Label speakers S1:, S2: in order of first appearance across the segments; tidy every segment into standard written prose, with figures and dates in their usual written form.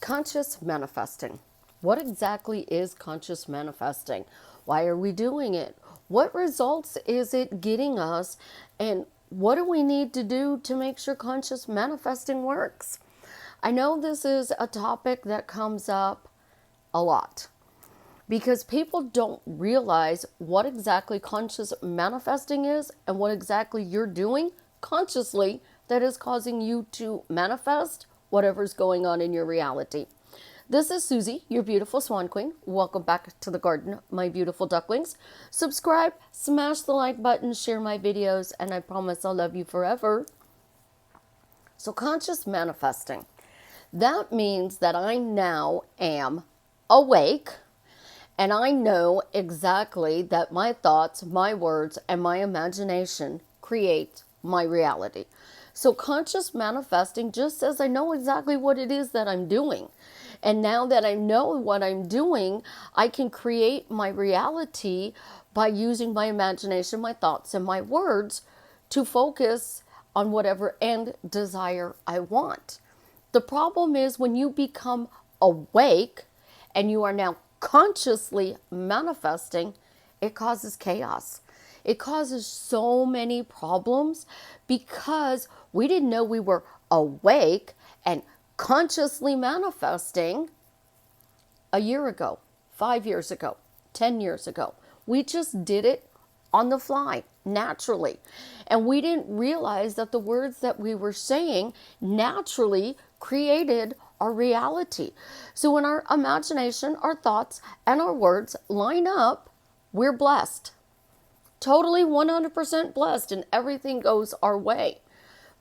S1: Conscious manifesting. What exactly is conscious manifesting? Why are we doing it? What results is it getting us? And what do we need to do to make sure conscious manifesting works? I know this is a topic that comes up a lot because people don't realize what exactly conscious manifesting is and what exactly you're doing consciously that is causing you to manifest whatever's going on in your reality. This is Susie, your beautiful swan queen. Welcome back to the garden, my beautiful ducklings. Subscribe, smash the like button, share my videos, and I promise I'll love you forever. So conscious manifesting. That means that I now am awake and I know exactly that my thoughts, my words, and my imagination create my reality. So conscious manifesting just says I know exactly what it is that I'm doing. And now that I know what I'm doing, I can create my reality by using my imagination, my thoughts, and my words to focus on whatever end desire I want. The problem is when you become awake and you are now consciously manifesting, it causes chaos. It causes so many problems because we didn't know we were awake and consciously manifesting a year ago, 5 years ago, 10 years ago. We just did it on the fly, naturally. And we didn't realize that the words that we were saying naturally created our reality. So when our imagination, our thoughts, and our words line up, we're blessed. Totally 100% blessed, and everything goes our way.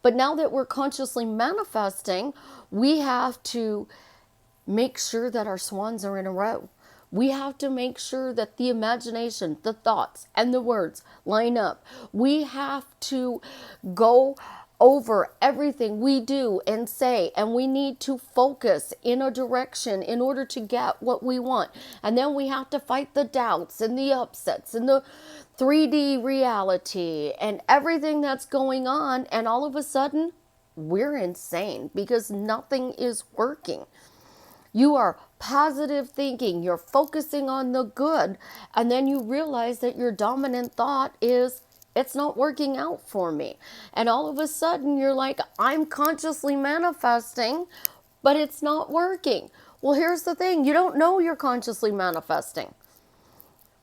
S1: But now that we're consciously manifesting, we have to make sure that our swans are in a row. We have to make sure that the imagination, the thoughts, and the words line up. We have to go over everything we do and say, and we need to focus in a direction in order to get what we want. And then we have to fight the doubts and the upsets and the 3D reality and everything that's going on. And all of a sudden, we're insane because nothing is working. You are positive thinking, you're focusing on the good, and then you realize that your dominant thought is, it's not working out for me. And all of a sudden you're like, I'm consciously manifesting, but it's not working. Well, here's the thing. You don't know you're consciously manifesting.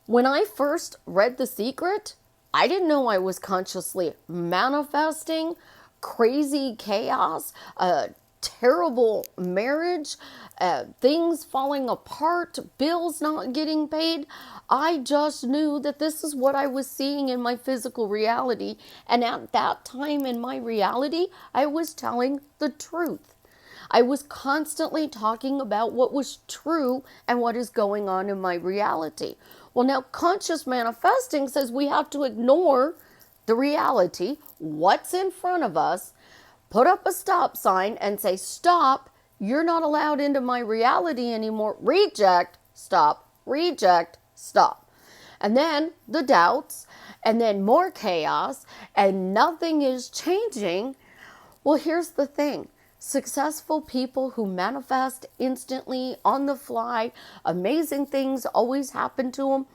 S1: When I first read The Secret, I didn't know I was consciously manifesting crazy chaos, terrible marriage, things falling apart, bills not getting paid. I just knew that this is what I was seeing in my physical reality. And at that time in my reality, I was telling the truth. I was constantly talking about what was true and what is going on in my reality. Well, now conscious manifesting says we have to ignore the reality, what's in front of us, put up a stop sign and say, stop, you're not allowed into my reality anymore. Reject, stop, reject, stop. And then the doubts, and then more chaos, and nothing is changing. Well, here's the thing. Successful people who manifest instantly, on the fly, amazing things always happen to them,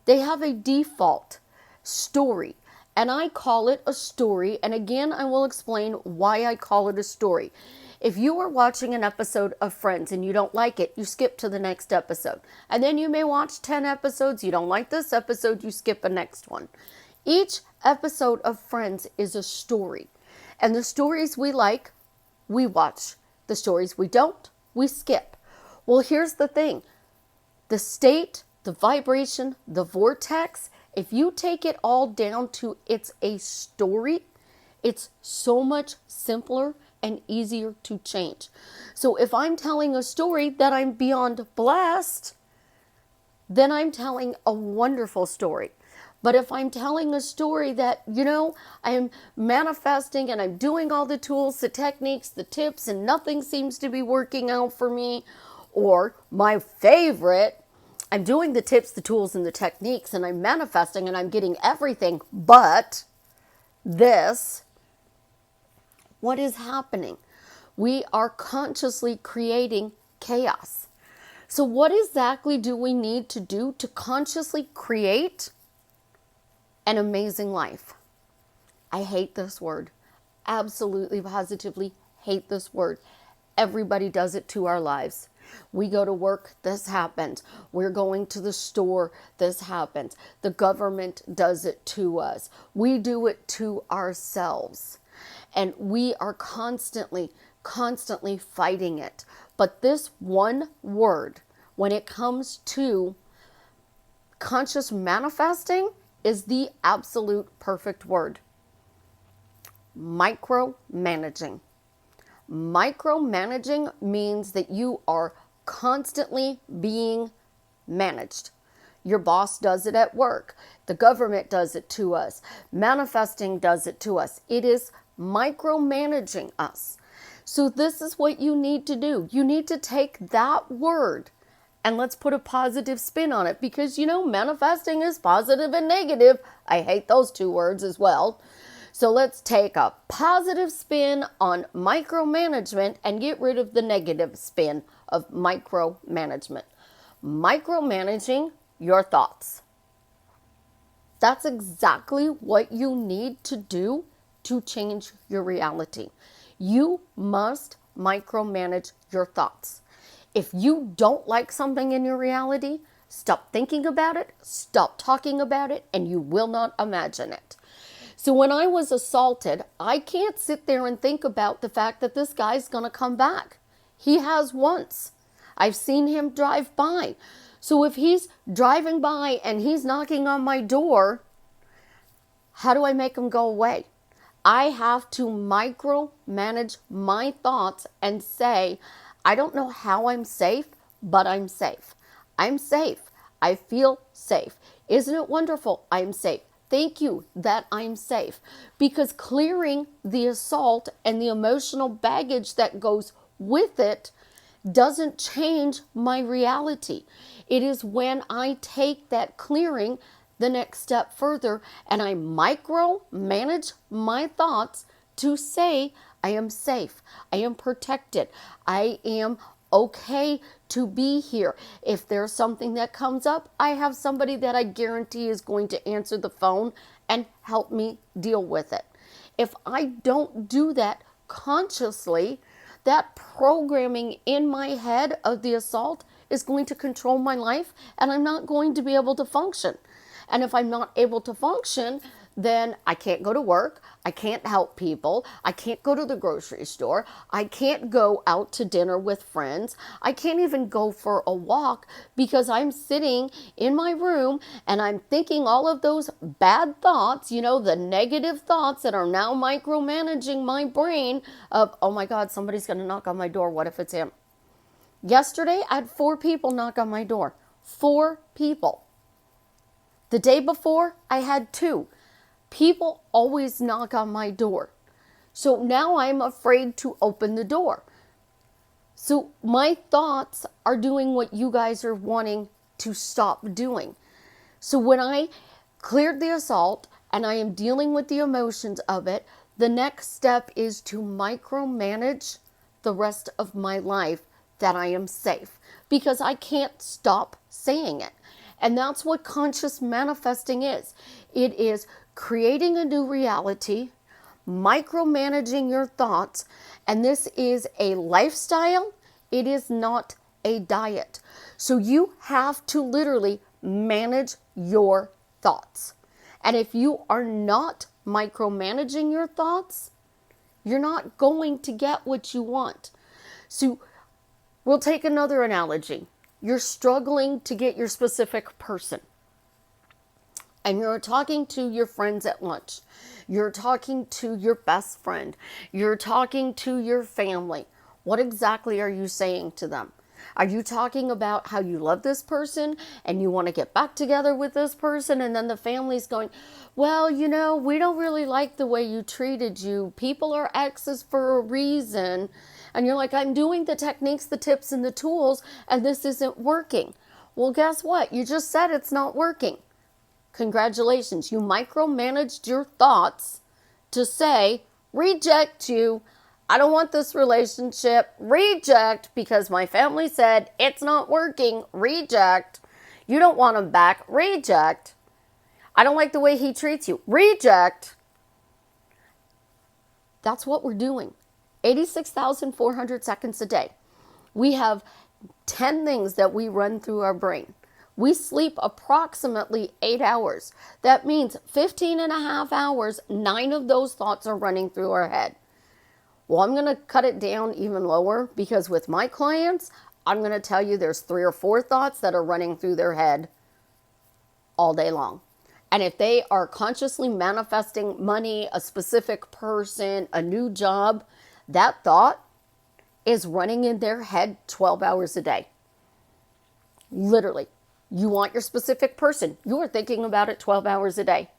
S1: they have a default story. And I call it a story. And again, I will explain why I call it a story. If you are watching an episode of Friends and you don't like it, you skip to the next episode. And then you may watch 10 episodes. You don't like this episode, you skip the next one. Each episode of Friends is a story. And the stories we like, we watch. The stories we don't, we skip. Well, here's the thing. The state, the vibration, the vortex, if you take it all down to it's a story, it's so much simpler and easier to change. So if I'm telling a story that I'm beyond blessed, then I'm telling a wonderful story. But if I'm telling a story that, I'm manifesting and I'm doing all the tools, the techniques, the tips, and nothing seems to be working out for me, or my favorite, I'm doing the tips, the tools, and the techniques, and I'm manifesting and I'm getting everything but this, what is happening? We are consciously creating chaos. So what exactly do we need to do to consciously create an amazing life? I hate this word. Absolutely, positively hate this word. Everybody does it to our lives. We go to work, this happens. We're going to the store, this happens. The government does it to us. We do it to ourselves. And we are constantly fighting it. But this one word, when it comes to conscious manifesting, is the absolute perfect word. Micromanaging. Micromanaging means that you are constantly being managed. Your boss does it at work. The government does it to us. Manifesting does it to us. It is micromanaging us. So this is what you need to do. You need to take that word and let's put a positive spin on it, because manifesting is positive and negative. I hate those two words as well. So let's take a positive spin on micromanagement and get rid of the negative spin of micromanagement. Micromanaging your thoughts. That's exactly what you need to do to change your reality. You must micromanage your thoughts. If you don't like something in your reality, stop thinking about it, stop talking about it, and you will not imagine it. So when I was assaulted, I can't sit there and think about the fact that this guy's going to come back. He has once. I've seen him drive by. So if he's driving by and he's knocking on my door, how do I make him go away? I have to micromanage my thoughts and say, I don't know how I'm safe, but I'm safe. I'm safe. I feel safe. Isn't it wonderful? I'm safe. Thank you that I'm safe. Because clearing the assault and the emotional baggage that goes with it doesn't change my reality. It is when I take that clearing the next step further and I micromanage my thoughts to say, I am safe. I am protected. I am okay to be here. If there's something that comes up, I have somebody that I guarantee is going to answer the phone and help me deal with it. If I don't do that consciously, that programming in my head of the assault is going to control my life, and I'm not going to be able to function. And if I'm not able to function, then I can't go to work, I can't help people, I can't go to the grocery store, I can't go out to dinner with friends, I can't even go for a walk because I'm sitting in my room and I'm thinking all of those bad thoughts, the negative thoughts that are now micromanaging my brain of, oh my God, somebody's going to knock on my door. What if it's him? Yesterday, I had 4 people knock on my door. 4 people. The day before, I had 2. People always knock on my door. So now I'm afraid to open the door. So my thoughts are doing what you guys are wanting to stop doing. So when I cleared the assault and I am dealing with the emotions of it, the next step is to micromanage the rest of my life that I am safe, because I can't stop saying it. And that's what conscious manifesting is. It is creating a new reality, micromanaging your thoughts, and this is a lifestyle. It is not a diet. So you have to literally manage your thoughts. And if you are not micromanaging your thoughts, you're not going to get what you want. So we'll take another analogy. You're struggling to get your specific person. And you're talking to your friends at lunch. You're talking to your best friend. You're talking to your family. What exactly are you saying to them? Are you talking about how you love this person and you want to get back together with this person? And then the family's going, well, we don't really like the way you treated you. People are exes for a reason. And you're like, I'm doing the techniques, the tips, and the tools, and this isn't working. Well, guess what? You just said it's not working. Congratulations. You micromanaged your thoughts to say, reject you. I don't want this relationship. Reject, because my family said it's not working. Reject. You don't want him back. Reject. I don't like the way he treats you. Reject. That's what we're doing. 86,400 seconds a day. We have 10 things that we run through our brain. We sleep approximately 8 hours. That means 15 and a half hours, 9 of those thoughts are running through our head. Well, I'm going to cut it down even lower, because with my clients, I'm going to tell you there's 3 or 4 thoughts that are running through their head all day long. And if they are consciously manifesting money, a specific person, a new job, that thought is running in their head 12 hours a day. Literally. You want your specific person. You are thinking about it 12 hours a day.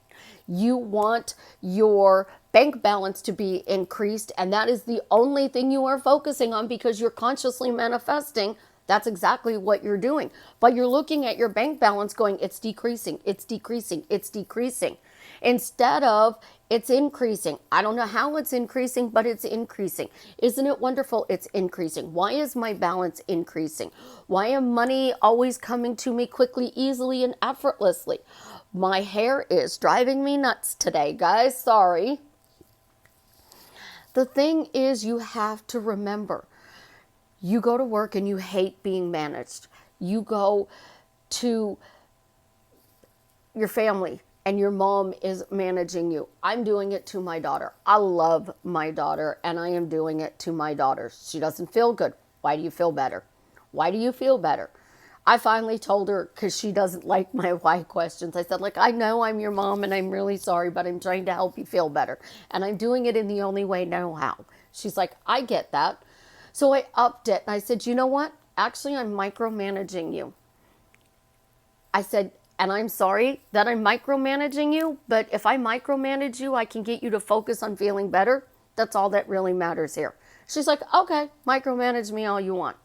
S1: You want your bank balance to be increased, and that is the only thing you are focusing on, because you're consciously manifesting. That's exactly what you're doing. But you're looking at your bank balance going, it's decreasing, it's decreasing, it's decreasing. Instead of, it's increasing. I don't know how it's increasing, but it's increasing. Isn't it wonderful? It's increasing. Why is my balance increasing? Why am money always coming to me quickly, easily, and effortlessly? My hair is driving me nuts today, guys. Sorry. The thing is, you have to remember, you go to work and you hate being managed. You go to your family and your mom is managing you. I'm doing it to my daughter. I love my daughter, and I am doing it to my daughter. She doesn't feel good. Why do you feel better? Why do you feel better? I finally told her, because she doesn't like my why questions. I said, like, I know I'm your mom and I'm really sorry, but I'm trying to help you feel better. And I'm doing it in the only way I know how. She's like, I get that. So I upped it. And I said, you know what? Actually, I'm micromanaging you. I said, and I'm sorry that I'm micromanaging you, but if I micromanage you, I can get you to focus on feeling better. That's all that really matters here. She's like, okay, micromanage me all you want.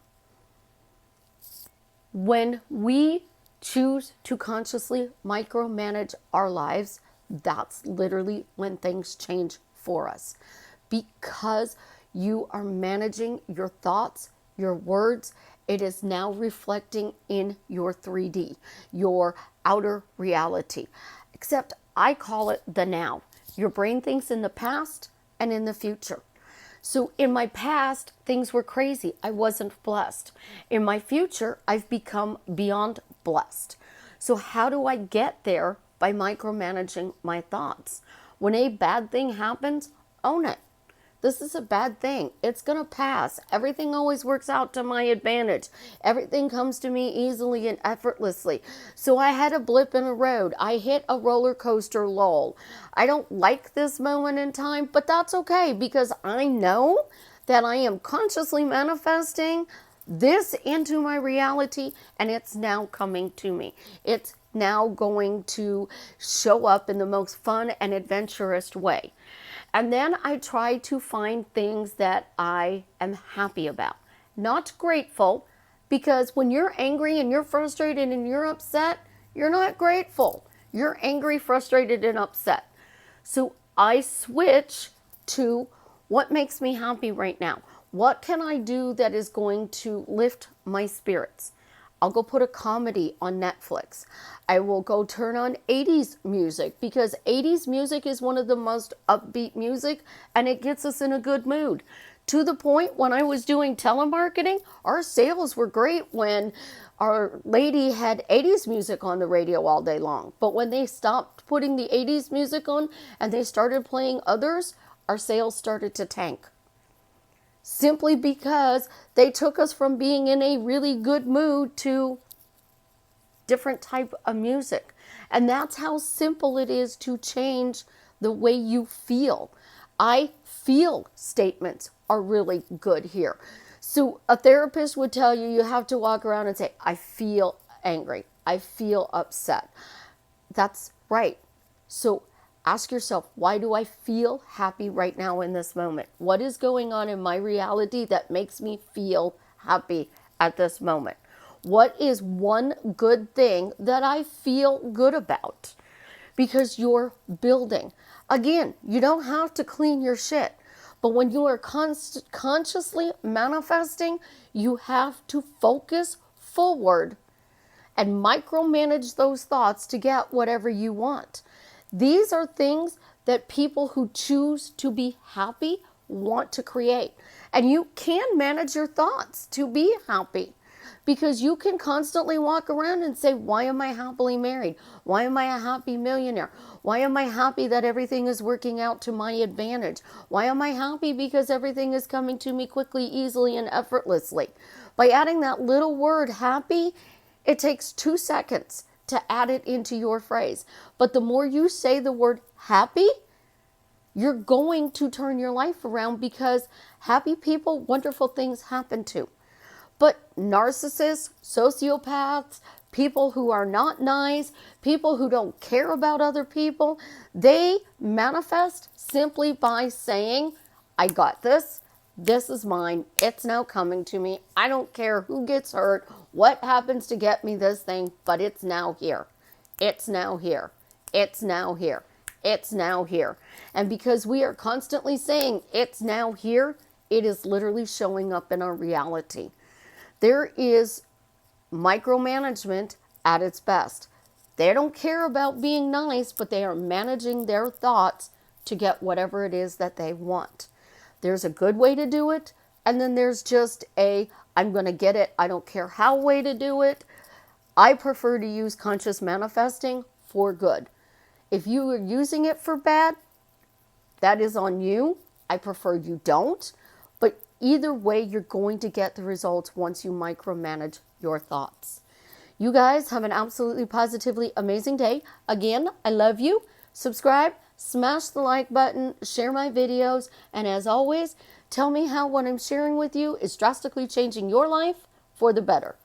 S1: When we choose to consciously micromanage our lives, that's literally when things change for us. Because you are managing your thoughts, your words, it is now reflecting in your 3D, your outer reality. Except I call it the now. Your brain thinks in the past and in the future. So in my past, things were crazy. I wasn't blessed. In my future, I've become beyond blessed. So how do I get there? By micromanaging my thoughts. When a bad thing happens, own it. This is a bad thing. It's going to pass. Everything always works out to my advantage. Everything comes to me easily and effortlessly. So I had a blip in a road. I hit a roller coaster lull. I don't like this moment in time, but that's okay, because I know that I am consciously manifesting this into my reality, and it's now coming to me. It's now going to show up in the most fun and adventurous way. And then I try to find things that I am happy about, not grateful, because when you're angry and you're frustrated and you're upset, you're not grateful. You're angry, frustrated, and upset. So I switch to what makes me happy right now. What can I do that is going to lift my spirits? I'll go put a comedy on Netflix. I will go turn on 80s music, because 80s music is one of the most upbeat music, and it gets us in a good mood. To the point, when I was doing telemarketing, our sales were great when our lady had 80s music on the radio all day long. But when they stopped putting the 80s music on and they started playing others, our sales started to tank. Simply because they took us from being in a really good mood to different type of music. And that's how simple it is to change the way you feel. I feel statements are really good here. So a therapist would tell you, you have to walk around and say, I feel angry. I feel upset. That's right. So ask yourself, why do I feel happy right now in this moment? What is going on in my reality that makes me feel happy at this moment? What is one good thing that I feel good about? Because you're building. Again, you don't have to clean your shit, But when you are consciously manifesting, you have to focus forward and micromanage those thoughts to get whatever you want. These are things that people who choose to be happy want to create. And you can manage your thoughts to be happy, because you can constantly walk around and say, why am I happily married? Why am I a happy millionaire? Why am I happy that everything is working out to my advantage? Why am I happy because everything is coming to me quickly, easily, and effortlessly? By adding that little word happy, it takes 2 seconds to add it into your phrase. But the more you say the word happy, you're going to turn your life around, because happy people, wonderful things happen to. But narcissists, sociopaths, people who are not nice, people who don't care about other people, they manifest simply by saying, I got this. This is mine. It's now coming to me. I don't care who gets hurt, what happens to get me this thing, but it's now here. It's now here. It's now here. It's now here. And because we are constantly saying it's now here, it is literally showing up in our reality. There is micromanagement at its best. They don't care about being nice, but they are managing their thoughts to get whatever it is that they want. There's a good way to do it, and then there's just I'm going to get it, I don't care how way to do it. I prefer to use conscious manifesting for good. If you are using it for bad, that is on you. I prefer you don't. But either way, you're going to get the results once you micromanage your thoughts. You guys have an absolutely positively amazing day. Again, I love you. Subscribe, smash the like button, share my videos, and as always, tell me how what I'm sharing with you is drastically changing your life for the better.